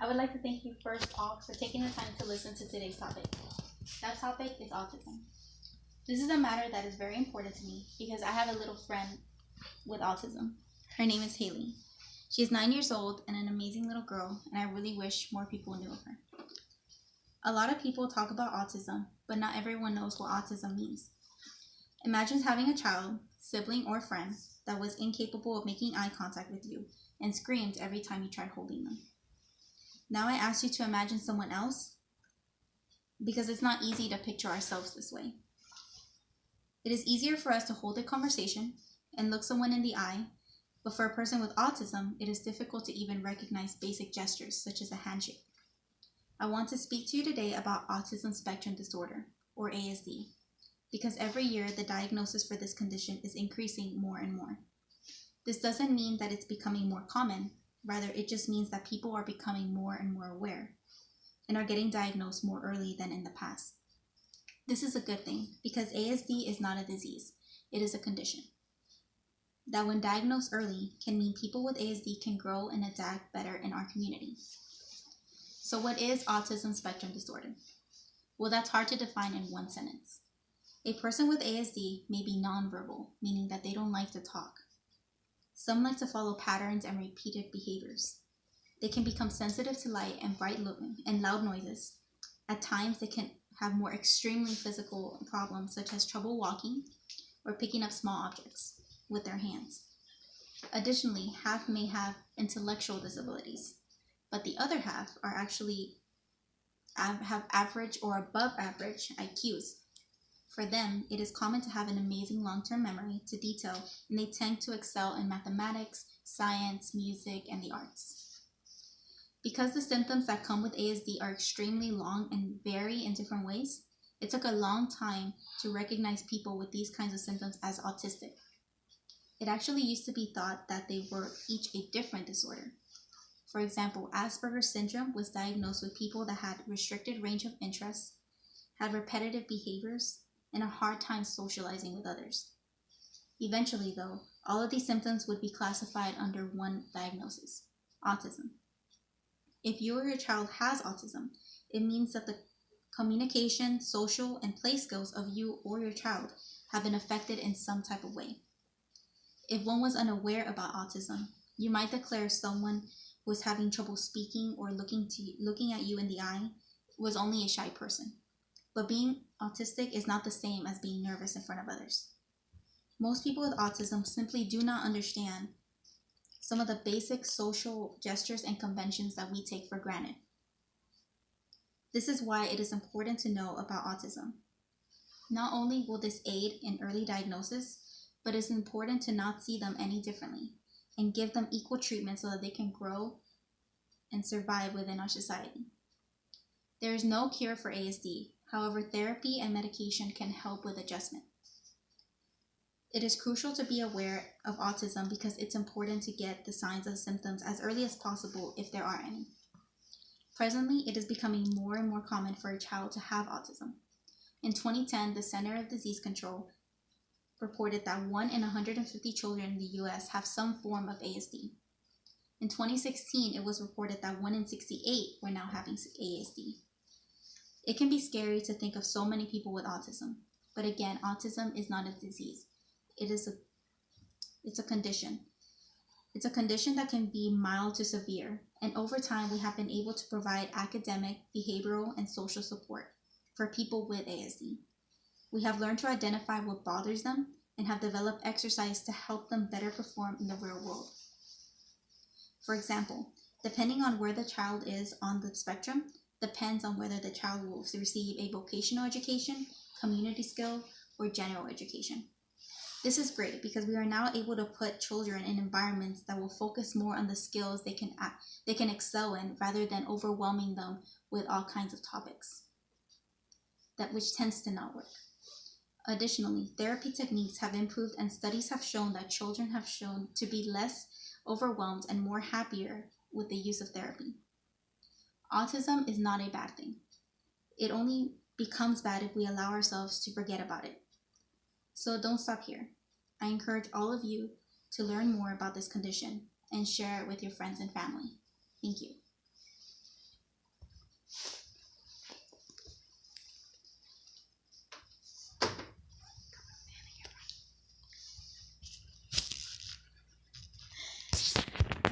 I would like to thank you first off for taking the time to listen to today's topic. That topic is autism. This is a matter that is very important to me because I have a little friend with autism. Her name is Haley. She is 9 years old and an amazing little girl, and I really wish more people knew of her. A lot of people talk about autism, but not everyone knows what autism means. Imagine having a child, sibling, or friend that was incapable of making eye contact with you and screamed every time you tried holding them. Now I ask you to imagine someone else because it's not easy to picture ourselves this way. It is easier for us to hold a conversation and look someone in the eye, but for a person with autism, it is difficult to even recognize basic gestures such as a handshake. I want to speak to you today about autism spectrum disorder, or ASD, because every year the diagnosis for this condition is increasing more and more. This doesn't mean that it's becoming more common, rather it just means that people are becoming more and more aware and are getting diagnosed more early than in the past. This is a good thing because ASD is not a disease, it is a condition that when diagnosed early can mean people with ASD can grow and adapt better in our community. So what is autism spectrum disorder? Well, that's hard to define in one sentence. A person with ASD may be nonverbal, meaning that they don't like to talk. Some like to follow patterns and repeated behaviors. They can become sensitive to light and and loud noises. At times, they can have more extremely physical problems such as trouble walking or picking up small objects with their hands. Additionally, half may have intellectual disabilities, but the other half are actually have average or above average IQs. For them, it is common to have an amazing long-term memory to detail, and they tend to excel in mathematics, science, music, and the arts. Because the symptoms that come with ASD are extremely long and vary in different ways, it took a long time to recognize people with these kinds of symptoms as autistic. It actually used to be thought that they were each a different disorder. For example, Asperger's syndrome was diagnosed with people that had restricted range of interests, had repetitive behaviors, and a hard time socializing with others. Eventually, though, all of these symptoms would be classified under one diagnosis: autism. If you or your child has autism, it means that the communication, social, and play skills of you or your child have been affected in some type of way. If one was unaware about autism, you might declare someone who is having trouble speaking or looking at you in the eye was only a shy person. But being autistic is not the same as being nervous in front of others. Most people with autism simply do not understand some of the basic social gestures and conventions that we take for granted. This is why it is important to know about autism. Not only will this aid in early diagnosis, but it's important to not see them any differently and give them equal treatment so that they can grow and survive within our society. There is no cure for ASD. However, therapy and medication can help with adjustment. It is crucial to be aware of autism because it's important to get the signs and symptoms as early as possible if there are any. Presently, it is becoming more and more common for a child to have autism. In 2010, the Center of Disease Control reported that 1 in 150 children in the US have some form of ASD. In 2016, it was reported that 1 in 68 were now having ASD. It can be scary to think of so many people with autism, but again, autism is not a disease. It's a condition. It's a condition that can be mild to severe, and over time we have been able to provide academic, behavioral, and social support for people with ASD. We have learned to identify what bothers them and have developed exercise to help them better perform in the real world. For example, depending on where the child is on the spectrum, depends on whether the child will receive a vocational education, community skill, or general education. This is great because we are now able to put children in environments that will focus more on the skills they can excel in rather than overwhelming them with all kinds of topics, which tends to not work. Additionally, therapy techniques have improved and studies have shown that children have shown to be less overwhelmed and more happier with the use of therapy. Autism is not a bad thing. It only becomes bad if we allow ourselves to forget about it. So don't stop here. I encourage all of you to learn more about this condition and share it with your friends and family. Thank you.